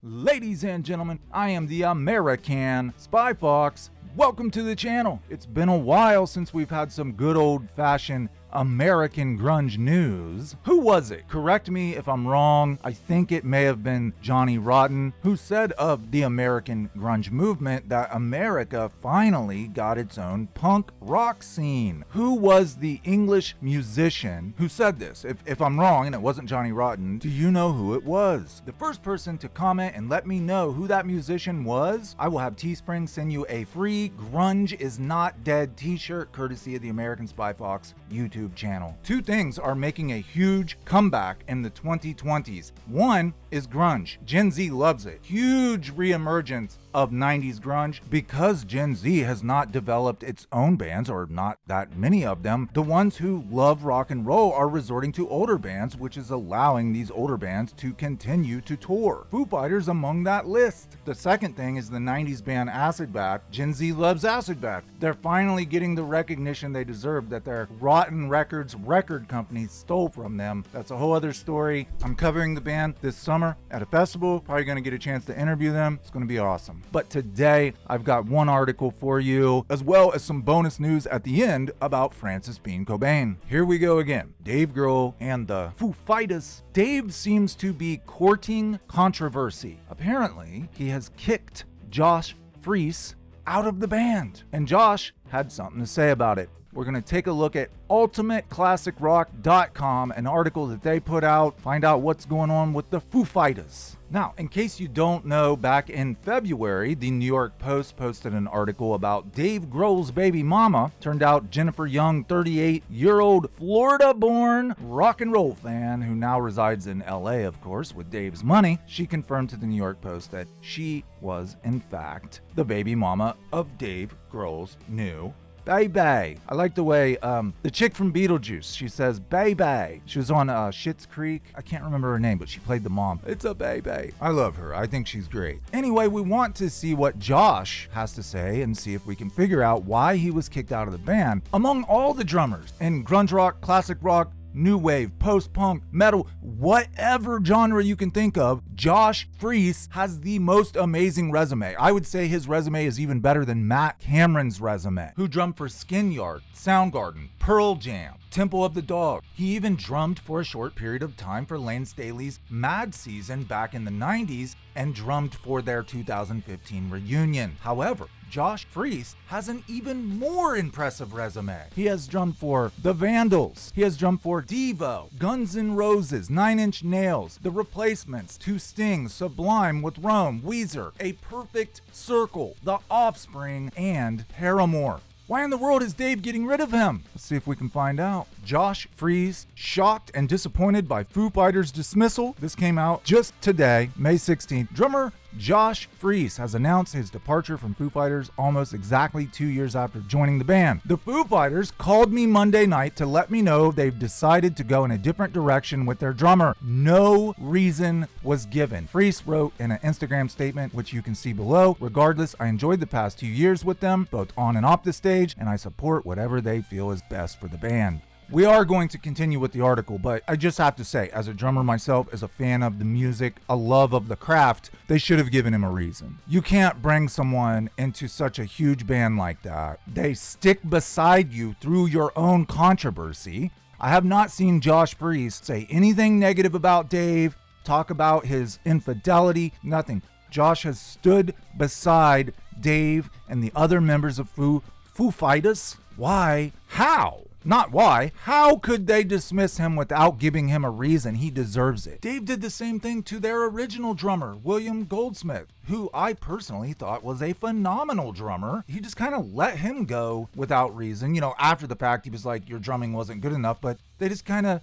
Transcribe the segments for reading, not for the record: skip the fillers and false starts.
Ladies and gentlemen, I am the American Spy Fox. Welcome to the channel. It's been a while since we've had some good old-fashioned American grunge news. Who was it? Correct me if I'm wrong. I think it may have been Johnny Rotten, who said of the American grunge movement that America finally got its own punk rock scene. Who was the English musician who said this? If I'm wrong and it wasn't Johnny Rotten, do you know who it was? The first person to comment and let me know who that musician was, I will have Teespring send you a free Grunge is Not Dead t-shirt courtesy of the American Spy Fox YouTube channel. Two things are making a huge comeback in the 2020s. One is grunge. Gen Z loves it. Huge reemergence of 90s grunge because Gen Z has not developed its own bands, or not that many of them. The ones who love rock and roll are resorting to older bands, which is allowing these older bands to continue to tour. Foo Fighters among that list. The second thing is the 90s band Acid Bath. Gen Z loves Acid Bath. They're finally getting the recognition they deserve that their Rotten Records record company stole from them. That's a whole other story. I'm covering the band this summer at a festival. Probably going to get a chance to interview them. It's going to be awesome. But today, I've got one article for you, as well as some bonus news at the end about Francis Bean Cobain. Here we go again. Dave Grohl and the Foo Fighters. Dave seems to be courting controversy. Apparently, he has kicked Josh Freese out of the band. And Josh had something to say about it. We're going to take a look at ultimateclassicrock.com, an article that they put out, find out what's going on with the Foo Fighters. Now, in case you don't know, back in February, the New York Post posted an article about Dave Grohl's baby mama. Turned out Jennifer Young, 38-year-old Florida-born rock and roll fan who now resides in LA, of course, with Dave's money. She confirmed to the New York Post that she was, in fact, the baby mama of Dave Grohl's new baby. I like the way the chick from Beetlejuice, she says baby. She was on Schitt's Creek. I can't remember her name, but she played the mom. It's a baby. I love her. I think she's great. Anyway, we want to see what Josh has to say and see if we can figure out why he was kicked out of the band. Among all the drummers in grunge rock, classic rock, new wave, post-punk, metal, whatever genre you can think of, Josh Freese has the most amazing resume. I would say his resume is even better than Matt Cameron's resume, who drummed for Skinyard, Soundgarden, Pearl Jam, Temple of the Dog. He even drummed for a short period of time for Lane Staley's Mad Season back in the 90s and drummed for their 2015 reunion. However, Josh Freese has an even more impressive resume. He has drummed for The Vandals. He has drummed for Devo, Guns N' Roses, Nine Inch Nails, The Replacements, Two Stings, Sublime with Rome, Weezer, A Perfect Circle, The Offspring, and Paramore. Why in the world is Dave getting rid of him? Let's see if we can find out. Josh Freese, shocked and disappointed by Foo Fighters' dismissal. This came out just today, May 16th. Drummer Josh Freese has announced his departure from Foo Fighters almost exactly 2 years after joining the band. The Foo Fighters called me Monday night to let me know they've decided to go in a different direction with their drummer. No reason was given. Freese wrote in an Instagram statement, which you can see below, "Regardless, I enjoyed the past 2 years with them, both on and off the stage, and I support whatever they feel is best for the band." We are going to continue with the article, but I just have to say, as a drummer myself, as a fan of the music, a love of the craft, they should have given him a reason. You can't bring someone into such a huge band like that. They stick beside you through your own controversy. I have not seen Josh Freese say anything negative about Dave, talk about his infidelity, nothing. Josh has stood beside Dave and the other members of Foo Fighters. Why? How? Not why. How could they dismiss him without giving him a reason? He deserves it. Dave did the same thing to their original drummer, William Goldsmith, who I personally thought was a phenomenal drummer. He just kind of let him go without reason. You know, after the fact, he was like, your drumming wasn't good enough, but they just kind of,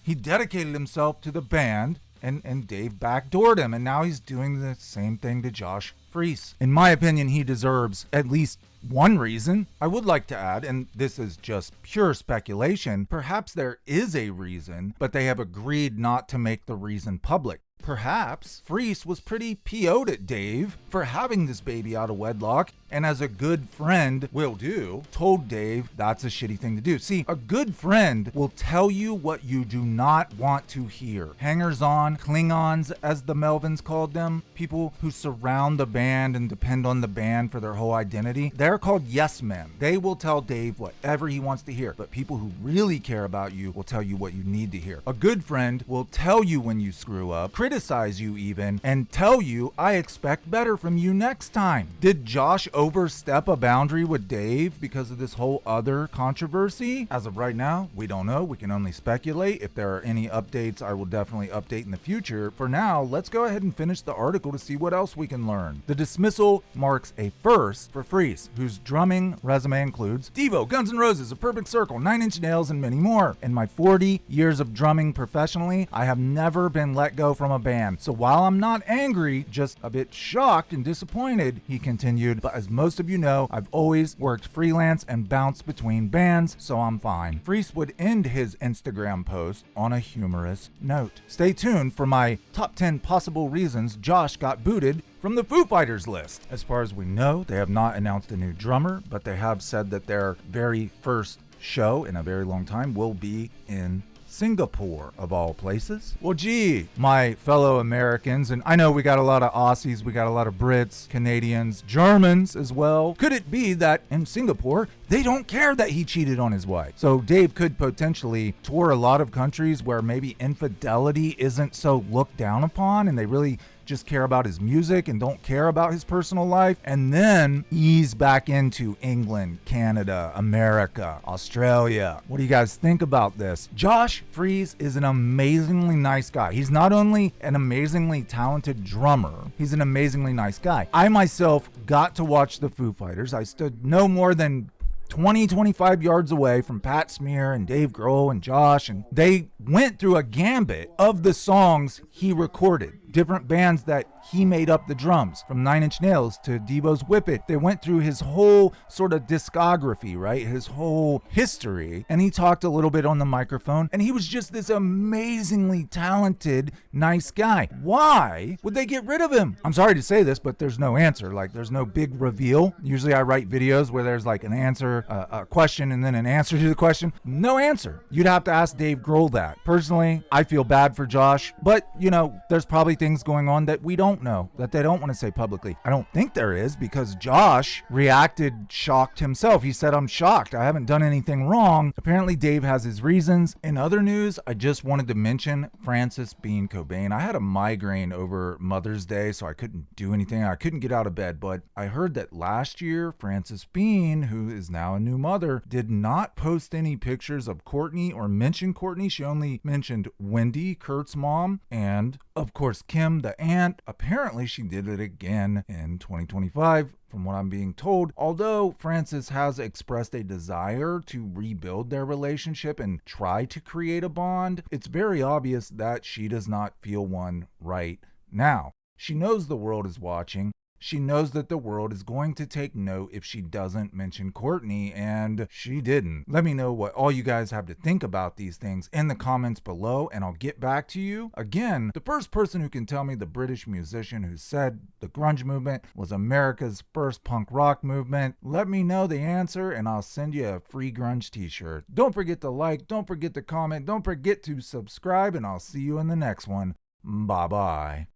he dedicated himself to the band, and Dave backdoored him, and now he's doing the same thing to Josh Freese. In my opinion, he deserves at least one reason. I would like to add, and this is just pure speculation, perhaps there is a reason, but they have agreed not to make the reason public. Perhaps Freese was pretty PO'd at Dave for having this baby out of wedlock. and as a good friend will do, told Dave that's a shitty thing to do. See, a good friend will tell you what you do not want to hear. Hangers-on, Klingons, as the Melvins called them, people who surround the band and depend on the band for their whole identity, they're called yes men. They will tell Dave whatever he wants to hear, but people who really care about you will tell you what you need to hear. A good friend will tell you when you screw up, criticize you even, and tell you, I expect better from you next time. Did Josh overstep a boundary with Dave because of this whole other controversy? As of right now, we don't know. We can only speculate. If there are any updates, I will definitely update in the future. For now, let's go ahead and finish the article to see what else we can learn. The dismissal marks a first for Freese, whose drumming resume includes Devo, Guns N' Roses, A Perfect Circle, 9 Inch Nails, and many more. In my 40 years of drumming professionally, I have never been let go from a band. So while I'm not angry, just a bit shocked and disappointed, he continued, but as most of you know, I've always worked freelance and bounced between bands, so I'm fine. Freese would end his Instagram post on a humorous note. Stay tuned for my top 10 possible reasons Josh got booted from the Foo Fighters list. As far as we know, they have not announced a new drummer, but they have said that their very first show in a very long time will be in Singapore, of all places. Well, gee, my fellow Americans, and I know we got a lot of Aussies, we got a lot of Brits, Canadians, Germans as well. Could it be that in Singapore, they don't care that he cheated on his wife? So Dave could potentially tour a lot of countries where maybe infidelity isn't so looked down upon, and they really just care about his music and don't care about his personal life, and then ease back into England, Canada, America, Australia. What do you guys think about this? Josh Freese is an amazingly nice guy. He's not only an amazingly talented drummer, he's an amazingly nice guy. I myself got to watch the Foo Fighters. I stood no more than 25 yards away from Pat Smear and Dave Grohl and Josh, and they went through a gambit of the songs he recorded. Different bands that he made up the drums, from 9 Inch Nails to Devo's Whip It. They went through his whole sort of discography, right? His whole history. And he talked a little bit on the microphone, and he was just this amazingly talented, nice guy. Why would they get rid of him? I'm sorry to say this, but there's no answer. Like, there's no big reveal. Usually I write videos where there's like an answer, a question, and then an answer to the question. No answer. You'd have to ask Dave Grohl that. Personally, I feel bad for Josh, but you know, there's probably things going on that we don't know, that they don't want to say publicly. I don't think there is, because Josh reacted shocked himself. He said, I'm shocked. I haven't done anything wrong. Apparently Dave has his reasons. In other news, I just wanted to mention Francis Bean Cobain. I had a migraine over Mother's Day, so I couldn't do anything. I couldn't get out of bed, but I heard that last year, Francis Bean, who is now a new mother, did not post any pictures of Courtney or mention Courtney. She only mentioned Wendy, Kurt's mom, and of course Kim, the aunt. Apparently she did it again in 2025, from what I'm being told. Although Frances has expressed a desire to rebuild their relationship and try to create a bond, it's very obvious that she does not feel one right now. She knows the world is watching. She knows that the world is going to take note if she doesn't mention Courtney, and she didn't. Let me know what all you guys have to think about these things in the comments below, and I'll get back to you. Again, the first person who can tell me the British musician who said the grunge movement was America's first punk rock movement, let me know the answer, and I'll send you a free grunge t-shirt. Don't forget to like, don't forget to comment, don't forget to subscribe, and I'll see you in the next one. Bye-bye.